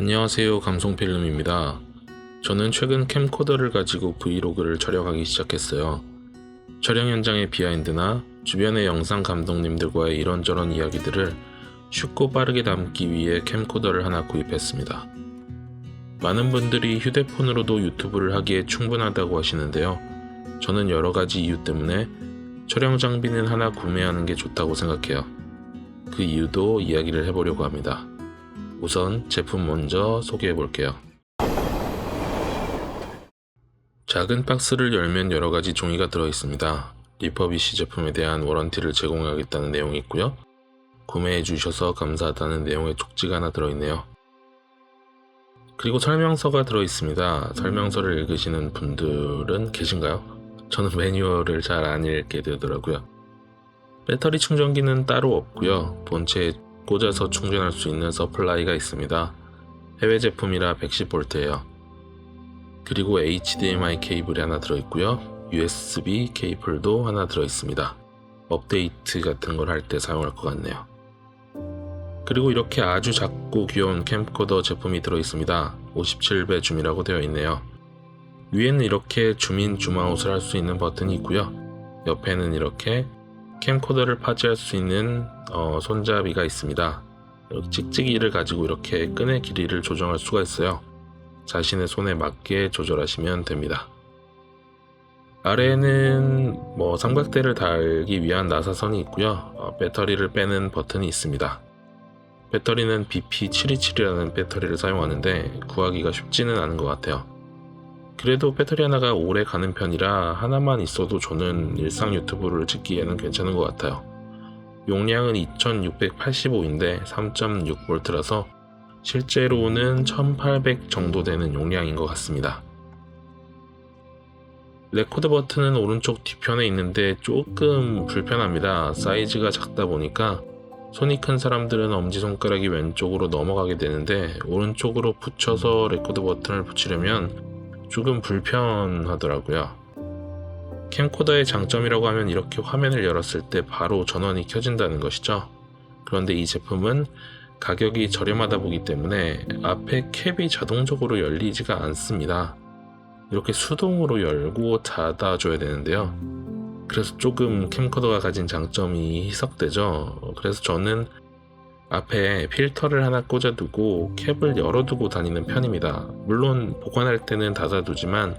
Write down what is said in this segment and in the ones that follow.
안녕하세요, 감성필름입니다. 저는 최근 캠코더를 가지고 브이로그를 촬영하기 시작했어요. 촬영 현장의 비하인드나 주변의 영상 감독님들과의 이런저런 이야기들을 쉽고 빠르게 담기 위해 캠코더를 하나 구입했습니다. 많은 분들이 휴대폰으로도 유튜브를 하기에 충분하다고 하시는데요. 저는 여러가지 이유 때문에 촬영 장비는 하나 구매하는 게 좋다고 생각해요. 그 이유도 이야기를 해보려고 합니다. 우선 제품 먼저 소개해 볼게요. 작은 박스를 열면 여러가지 종이가 들어있습니다. 리퍼비쉬 제품에 대한 워런티를 제공하겠다는 내용이 있고요. 구매해 주셔서 감사하다는 내용의 쪽지가 하나 들어있네요. 그리고 설명서가 들어있습니다. 설명서를 읽으시는 분들은 계신가요? 저는 매뉴얼을 잘 안 읽게 되더라고요. 배터리 충전기는 따로 없고요. 본체에 꽂아서 충전할 수 있는 서플라이가 있습니다. 해외 제품이라 110V예요. 그리고 HDMI 케이블이 하나 들어있고요. USB 케이블도 하나 들어있습니다. 업데이트 같은 걸 할 때 사용할 것 같네요. 그리고 이렇게 아주 작고 귀여운 캠코더 제품이 들어있습니다. 57배 줌이라고 되어 있네요. 위에는 이렇게 줌인 줌아웃을 할 수 있는 버튼이 있고요. 옆에는 이렇게 캠코더를 파지할 수 있는 손잡이가 있습니다. 찍찍이를 가지고 이렇게 끈의 길이를 조정할 수가 있어요. 자신의 손에 맞게 조절하시면 됩니다. 아래에는 삼각대를 달기 위한 나사선이 있고요. 배터리를 빼는 버튼이 있습니다. 배터리는 BP727이라는 배터리를 사용하는데 구하기가 쉽지는 않은 것 같아요. 그래도 배터리 하나가 오래 가는 편이라 하나만 있어도 저는 일상 유튜브를 찍기에는 괜찮은 것 같아요. 용량은 2685인데 3.6V라서 실제로는 1800 정도 되는 용량인 것 같습니다. 레코드 버튼은 오른쪽 뒤편에 있는데 조금 불편합니다. 사이즈가 작다 보니까 손이 큰 사람들은 엄지손가락이 왼쪽으로 넘어가게 되는데 오른쪽으로 붙여서 레코드 버튼을 붙이려면 조금 불편하더라고요. 캠코더의 장점이라고 하면 이렇게 화면을 열었을 때 바로 전원이 켜진다는 것이죠. 그런데 이 제품은 가격이 저렴하다 보기 때문에 앞에 캡이 자동적으로 열리지가 않습니다. 이렇게 수동으로 열고 닫아줘야 되는데요. 그래서 조금 캠코더가 가진 장점이 희석되죠. 그래서 저는 앞에 필터를 하나 꽂아두고 캡을 열어두고 다니는 편입니다. 물론 보관할 때는 닫아두지만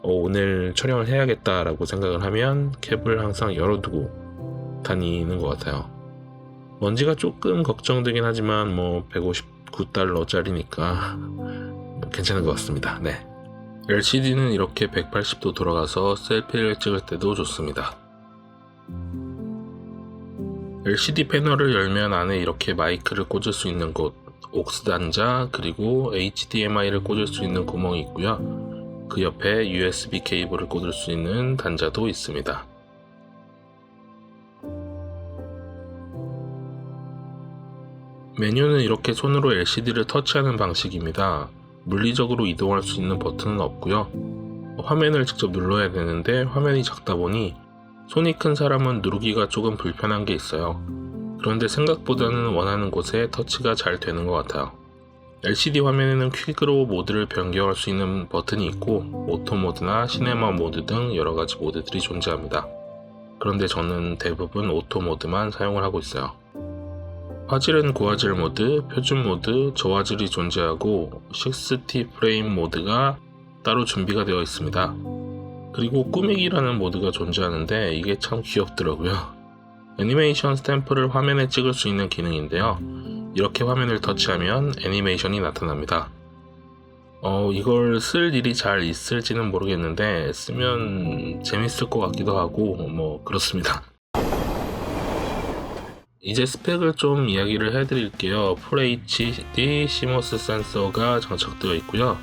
오늘 촬영을 해야겠다라고 생각을 하면 캡을 항상 열어두고 다니는 것 같아요. 먼지가 조금 걱정되긴 하지만 159달러짜리니까 괜찮은 것 같습니다. 네. LCD는 이렇게 180도 돌아가서 셀피를 찍을 때도 좋습니다. LCD 패널을 열면 안에 이렇게 마이크를 꽂을 수 있는 곳, aux 단자, 그리고 HDMI를 꽂을 수 있는 구멍이 있고요. 그 옆에 USB 케이블을 꽂을 수 있는 단자도 있습니다. 메뉴는 이렇게 손으로 LCD를 터치하는 방식입니다. 물리적으로 이동할 수 있는 버튼은 없고요. 화면을 직접 눌러야 되는데 화면이 작다 보니 손이 큰 사람은 누르기가 조금 불편한 게 있어요. 그런데 생각보다는 원하는 곳에 터치가 잘 되는 것 같아요. LCD 화면에는 퀵으로 모드를 변경할 수 있는 버튼이 있고 오토 모드나 시네마 모드 등 여러가지 모드들이 존재합니다. 그런데 저는 대부분 오토 모드만 사용을 하고 있어요. 화질은 고화질 모드, 표준 모드, 저화질이 존재하고 60 프레임 모드가 따로 준비가 되어 있습니다. 그리고 꾸미기라는 모드가 존재하는데 이게 참 귀엽더라고요. 애니메이션 스탬프를 화면에 찍을 수 있는 기능인데요. 이렇게 화면을 터치하면 애니메이션이 나타납니다. 이걸 쓸 일이 잘 있을지는 모르겠는데 쓰면 재밌을 것 같기도 하고 그렇습니다. 이제 스펙을 좀 이야기를 해드릴게요. FHD CMOS 센서가 장착되어 있고요.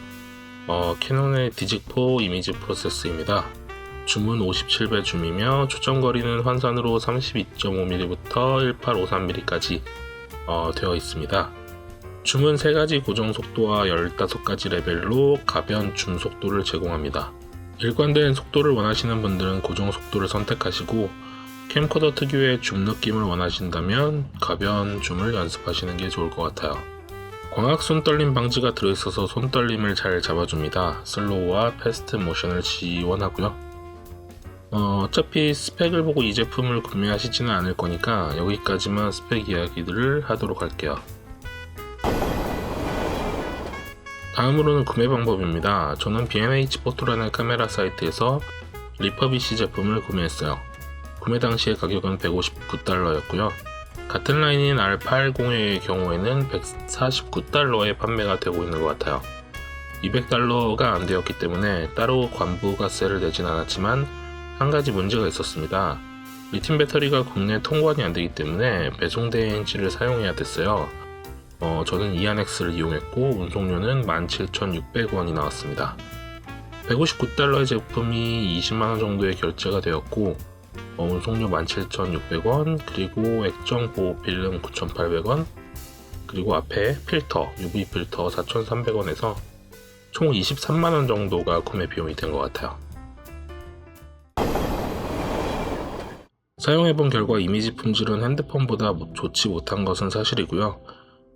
캐논의 디직4 이미지 프로세스입니다. 줌은 57배 줌이며 초점거리는 환산으로 32.5mm부터 1853mm까지 되어 있습니다. 줌은 3가지 고정 속도와 15가지 레벨로 가변 줌 속도를 제공합니다. 일관된 속도를 원하시는 분들은 고정 속도를 선택하시고 캠코더 특유의 줌 느낌을 원하신다면 가변 줌을 연습하시는 게 좋을 것 같아요. 광학 손떨림 방지가 들어있어서 손떨림을 잘 잡아줍니다. 슬로우와 패스트 모션을 지원하고요. 어차피 스펙을 보고 이 제품을 구매하시지는 않을 거니까 여기까지만 스펙 이야기들을 하도록 할게요. 다음으로는 구매 방법입니다. 저는 B&H 포토라는 카메라 사이트에서 리퍼비시 제품을 구매했어요. 구매 당시의 가격은 $159였고요. 같은 라인인 R80의 경우에는 $149에 판매가 되고 있는 것 같아요. $200가 안 되었기 때문에 따로 관부가세를 내진 않았지만 한 가지 문제가 있었습니다. 리튬 배터리가 국내 통관이 안 되기 때문에 배송 대행지를 사용해야 됐어요. 저는 이안엑스를 이용했고 운송료는 17,600원이 나왔습니다. $159의 제품이 20만원 정도의 결제가 되었고 운송료 17,600원, 그리고 액정 보호 필름 9,800원, 그리고 앞에 필터, UV 필터 4,300원에서 총 23만원 정도가 구매 비용이 된 것 같아요. 사용해본 결과 이미지 품질은 핸드폰보다 좋지 못한 것은 사실이고요.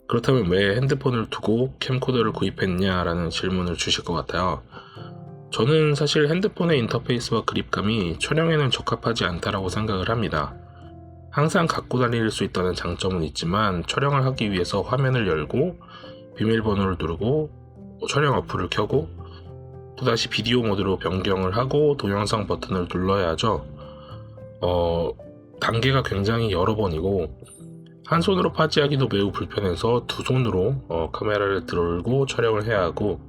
그렇다면 왜 핸드폰을 두고 캠코더를 구입했냐라는 질문을 주실 것 같아요. 저는 사실 핸드폰의 인터페이스와 그립감이 촬영에는 적합하지 않다라고 생각을 합니다. 항상 갖고 다닐 수 있다는 장점은 있지만 촬영을 하기 위해서 화면을 열고 비밀번호를 누르고 촬영 어플을 켜고 또다시 비디오 모드로 변경을 하고 동영상 버튼을 눌러야 하죠. 단계가 굉장히 여러 번이고 한 손으로 파지하기도 매우 불편해서 두 손으로 카메라를 들고 촬영을 해야 하고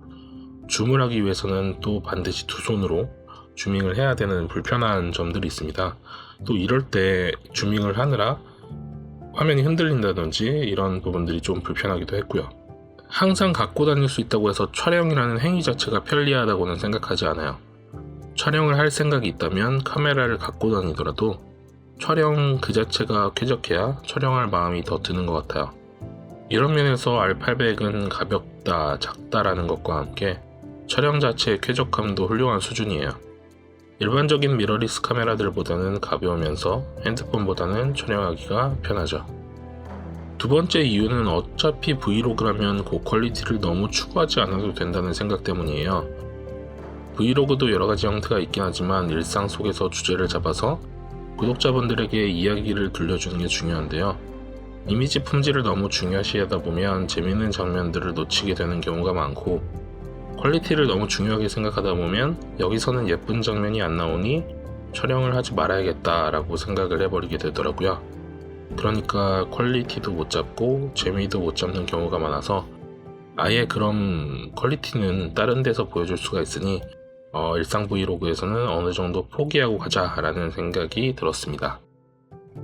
줌을 하기 위해서는 또 반드시 두 손으로 줌밍을 해야 되는 불편한 점들이 있습니다. 또 이럴 때 줌밍을 하느라 화면이 흔들린다든지 이런 부분들이 좀 불편하기도 했고요. 항상 갖고 다닐 수 있다고 해서 촬영이라는 행위 자체가 편리하다고는 생각하지 않아요. 촬영을 할 생각이 있다면 카메라를 갖고 다니더라도 촬영 그 자체가 쾌적해야 촬영할 마음이 더 드는 것 같아요. 이런 면에서 R800은 가볍다, 작다라는 것과 함께 촬영 자체의 쾌적함도 훌륭한 수준이에요. 일반적인 미러리스 카메라들보다는 가벼우면서 핸드폰보다는 촬영하기가 편하죠. 두 번째 이유는 어차피 브이로그라면 고퀄리티를 너무 추구하지 않아도 된다는 생각 때문이에요. 브이로그도 여러가지 형태가 있긴 하지만 일상 속에서 주제를 잡아서 구독자분들에게 이야기를 들려주는 게 중요한데요. 이미지 품질을 너무 중요시하다 보면 재밌는 장면들을 놓치게 되는 경우가 많고 퀄리티를 너무 중요하게 생각하다 보면 여기서는 예쁜 장면이 안 나오니 촬영을 하지 말아야겠다라고 생각을 해버리게 되더라고요. 그러니까 퀄리티도 못 잡고 재미도 못 잡는 경우가 많아서 아예 그런 퀄리티는 다른 데서 보여줄 수가 있으니 일상 브이로그에서는 어느 정도 포기하고 가자라는 생각이 들었습니다.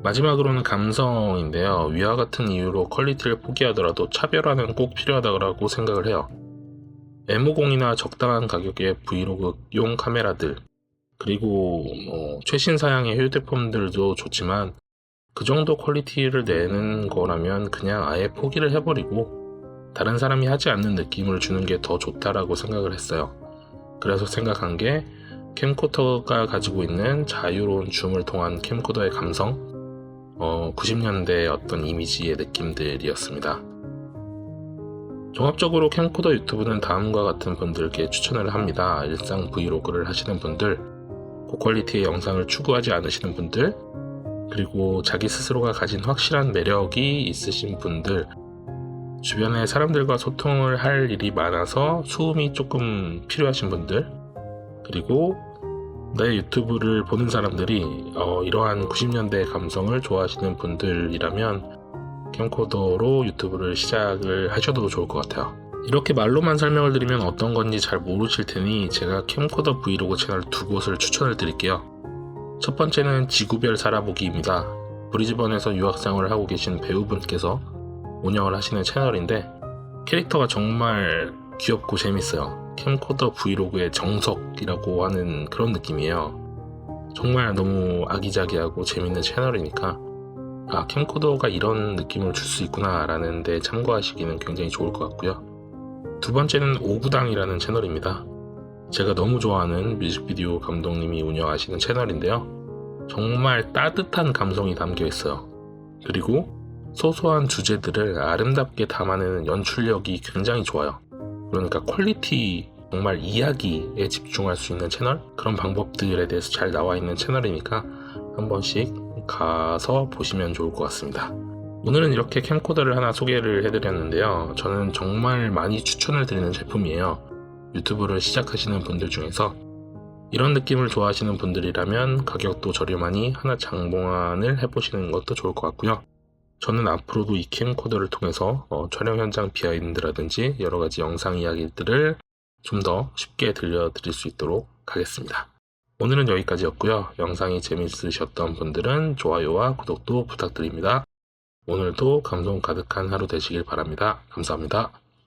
마지막으로는 감성인데요. 위와 같은 이유로 퀄리티를 포기하더라도 차별화는 꼭 필요하다고 생각을 해요. M50이나 적당한 가격의 브이로그용 카메라들 그리고 최신 사양의 휴대폰들도 좋지만 그 정도 퀄리티를 내는 거라면 그냥 아예 포기를 해버리고 다른 사람이 하지 않는 느낌을 주는 게 더 좋다라고 생각을 했어요. 그래서 생각한 게 캠코더가 가지고 있는 자유로운 줌을 통한 캠코더의 감성 90년대 어떤 이미지의 느낌들이었습니다. 종합적으로 캠코더 유튜브는 다음과 같은 분들께 추천을 합니다. 일상 브이로그를 하시는 분들, 고퀄리티의 영상을 추구하지 않으시는 분들, 그리고 자기 스스로가 가진 확실한 매력이 있으신 분들, 주변에 사람들과 소통을 할 일이 많아서 소음이 조금 필요하신 분들, 그리고 내 유튜브를 보는 사람들이 이러한 90년대 감성을 좋아하시는 분들이라면 캠코더로 유튜브를 시작을 하셔도 좋을 것 같아요. 이렇게 말로만 설명을 드리면 어떤 건지 잘 모르실 테니 제가 캠코더 브이로그 채널 두 곳을 추천을 드릴게요. 첫 번째는 지구별 살아보기입니다. 브리즈번에서 유학생활을 하고 계신 배우분께서 운영을 하시는 채널인데 캐릭터가 정말 귀엽고 재밌어요. 캠코더 브이로그의 정석이라고 하는 그런 느낌이에요. 정말 너무 아기자기하고 재밌는 채널이니까 캠코더가 이런 느낌을 줄 수 있구나 라는 데 참고하시기는 굉장히 좋을 것 같고요. 두 번째는 오구당이라는 채널입니다. 제가 너무 좋아하는 뮤직비디오 감독님이 운영하시는 채널인데요. 정말 따뜻한 감성이 담겨 있어요. 그리고 소소한 주제들을 아름답게 담아내는 연출력이 굉장히 좋아요. 그러니까 퀄리티, 정말 이야기에 집중할 수 있는 채널? 그런 방법들에 대해서 잘 나와 있는 채널이니까 한 번씩 가서 보시면 좋을 것 같습니다. 오늘은 이렇게 캠코더를 하나 소개를 해드렸는데요. 저는 정말 많이 추천을 드리는 제품이에요. 유튜브를 시작하시는 분들 중에서 이런 느낌을 좋아하시는 분들이라면 가격도 저렴하니 하나 장봉환을 해보시는 것도 좋을 것 같고요. 저는 앞으로도 이 캠코더를 통해서 촬영 현장 비하인드라든지 여러가지 영상 이야기들을 좀 더 쉽게 들려드릴 수 있도록 하겠습니다. 오늘은 여기까지였고요. 영상이 재밌으셨던 분들은 좋아요와 구독도 부탁드립니다. 오늘도 감동 가득한 하루 되시길 바랍니다. 감사합니다.